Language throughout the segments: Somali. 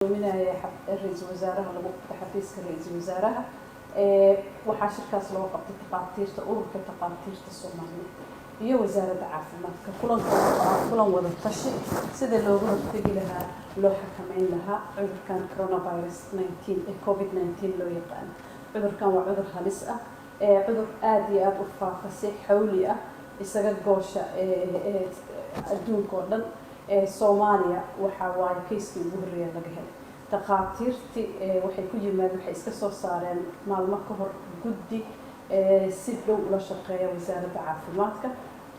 من رئيس الوزراء لو تحفيز رئيس الوزراء وحاشر كاس لو قبض تقاطير تقول كتقاطير الصومالية هي وزارة العافية كلهم وضع تشي سيد لو تجي لها لو حكمين لها عذر كان كورونا فيروس 19 كوفيد 19 لو يقان عذر كان وعذر هلسة عذر آدي وفافسي حولية إسقاط جوشة الدون كودن Soomaaliya waxa waaye kayskii ugu horreeyay laga helay taqaatiirtii waxay ku yimaadeen waxay iska soo saareen maalmo ka hor guddi si dhow ula shaqeeya wasaaradda caafimaadka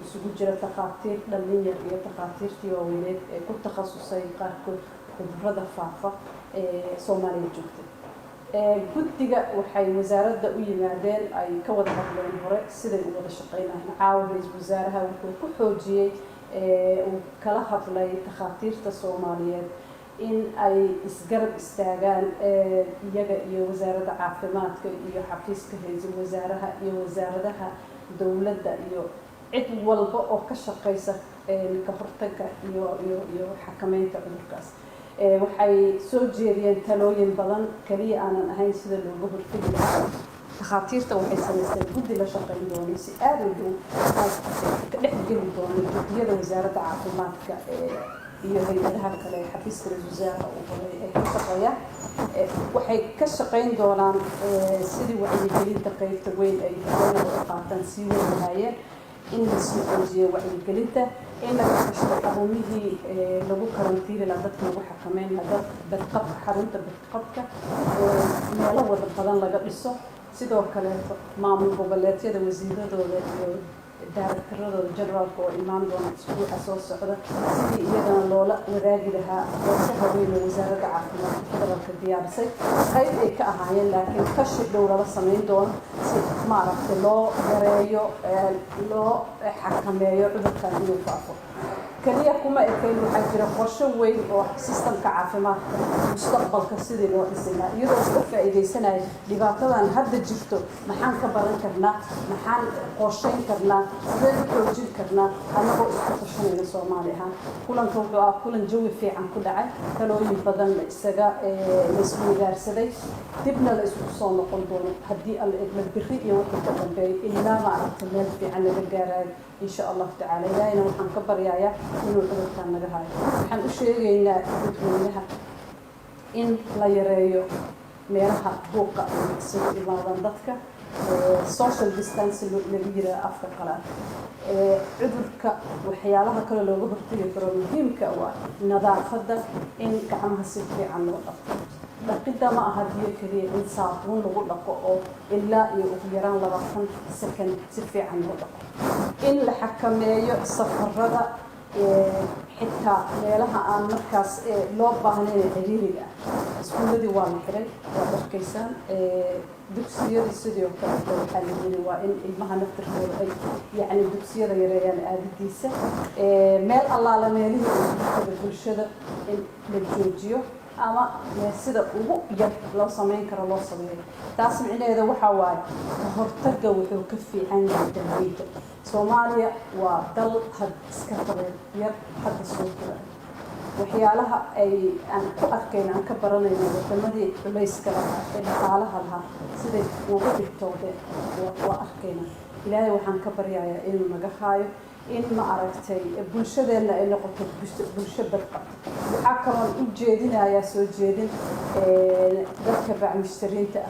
isugu jira taqaatiir dhalinyar iyo taqaatiirtii waaweyn ee ku takhasusay qaarkood cudurrada faafa Soomaaliya joogtay guddiga waxay wasaaradda u yimaadeen ay ka wada hadleen hore siday u wada shaqeynayaan caawa ra'iisul wasaaraha wuxuu ku xoojiyay kala hadlay takhaatiirta Soomaaliyeed in ay isgarab istaagaan iyaga iyo wasaaradda caafimaadka iyo xafiiska ra'iisul wasaaraha iyo wasaaradaha dawladda iyo cid walba oo ka shaqeysa ka hortagga iyo xakameynta cudurkaas waxay soo jeediyeen talooyin badan kaliya aanan ahayn sida looga hortagi lahaa takhaatiirta waxay sameysteen guddi la shaqeyn doona si aad u dhow ka dhex geli doona guddiyada wasaaradda caafimaadka iyo hay'adaha kale xafiiska ra'iisul wasaaraha uu horay ay ka shaqeeyaan waxay ka shaqeyn doonaan sidii wacyigelinta qaybta weyn ay dowladda qaataan si weyn lahaayeen in la soo xoojiyo wacyigelinta in la kashado xarumihii lagu karantiili lahaa dadka lagu xakameyn lahaa badqabka xarunta badqabka meelo wada badan laga dhiso sidoo kale maamul goboleedyada wasiiradooda iyo daaraktaradooda generaalka oo imaan doona isbuuca soo socda sidii iyadana loola wadaagi lahaa qorshaha weyn ee wasaaradda caafimaadka federaalka diyaarisay qayb ay ka ahaayeen laakiin kashi dhow lala samayn doono si maaragtay loo yareeyo loo xakameeyo cudurkan inuu faafo kaliya kuma ekeyn waxaa jira qorshe weyn oo sistemka caafimaadka mustaqbalka sidii loo dhisi lahaa iyadoo iska faa'iideysanaya dhibaatadan hadda jirto maxaan ka baran karnaa maxaan qorsheyn karnaa sidee u xoojin karnaa anagoo isku tashanayna Soomaali ahaan kulanka wuxuu ahaa kulan jawi fiican ku dhacay talooyin badan la isaga isweydaarsaday dibna la isku soo noqon doono haddii la bixi iyo wixii ka dambeeyay ilaa maaragtay meel fiican laga gaarayo إن شاء الله تعالى إلهنا وحن كبر يا إنه العذر كان نجاهي وحن أشياء إنها إن لا يريو ميرها بوقة سوء إمارة ضدك social distance اللي بيجرى أفكار قلال عذرك وحيالها كل لو جبر تيجي مهم كوا نظافة إن كعمها سفي عن الوقت لقد ما هذه كذي إنصافون لو لقوا إلا يغيران لغفن سكن سفي عن الوقت إن الحكمية سفرة حتى لها عن مركز لو بهنين حريرية اسمه ذي والحري وبركيسان دكسير الاستوديو كله حاليا وإن المها نفترض يعني دكسير يريان آديسة مال الله لما يليه بالشدة للجوجيو أما سيدا ugu yar loo sameyn karo loo sameeyo taas micnaheedu waxa waaye hortagga wuxuu ka fiican yahay dalbayda Soomaaliya waa dal had iska qabeen yar hadda soo kala waxyaalaha ay aan ku arkayna aan ka baranayno wadamadii culayska lahaa ee dhaqaalaha lahaa siday ugu dhigtoodeen waa arkayna ilaahay waxaan ka baryayaa inuu naga haayo in ma aragtay bulshadeena ay noqoto bulsho badqab waxa kale oo ujeedinaya soo jeedin dadka bacmishtariinta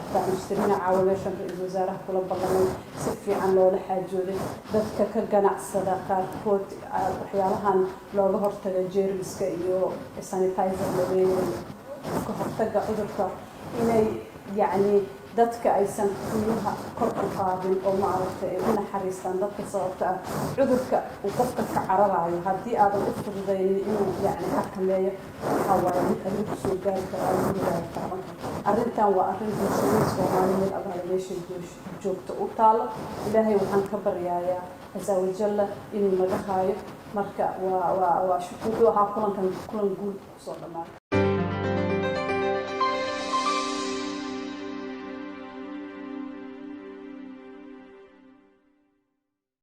caawimayaasha ra'iisul wasaaraha kula ballanay si fiican loola xaajooday dadka ka ganacsada qaarkood waxyaalahan looga hortago jeermiska iyo sanitizer ka hortagga cudurka inay yani dadka aysan kullaha kor u qaadin oo ma aragtay una xariistaan dadka sababta ah cudurka uu qofka ka cararayo haddii aadan u fududeynin inuu yani xakameeyo waxa waaye mid adiga kusoo gaari kara aad taaban arrintan waa arrin bulshada Soomaaliyeed abaal meesha joogto u taalo ilaahay waxaan ka baryayaa azza wa jalla inuu naga haayo marka waa shukuudu ahaa kulan guul soo dhamaan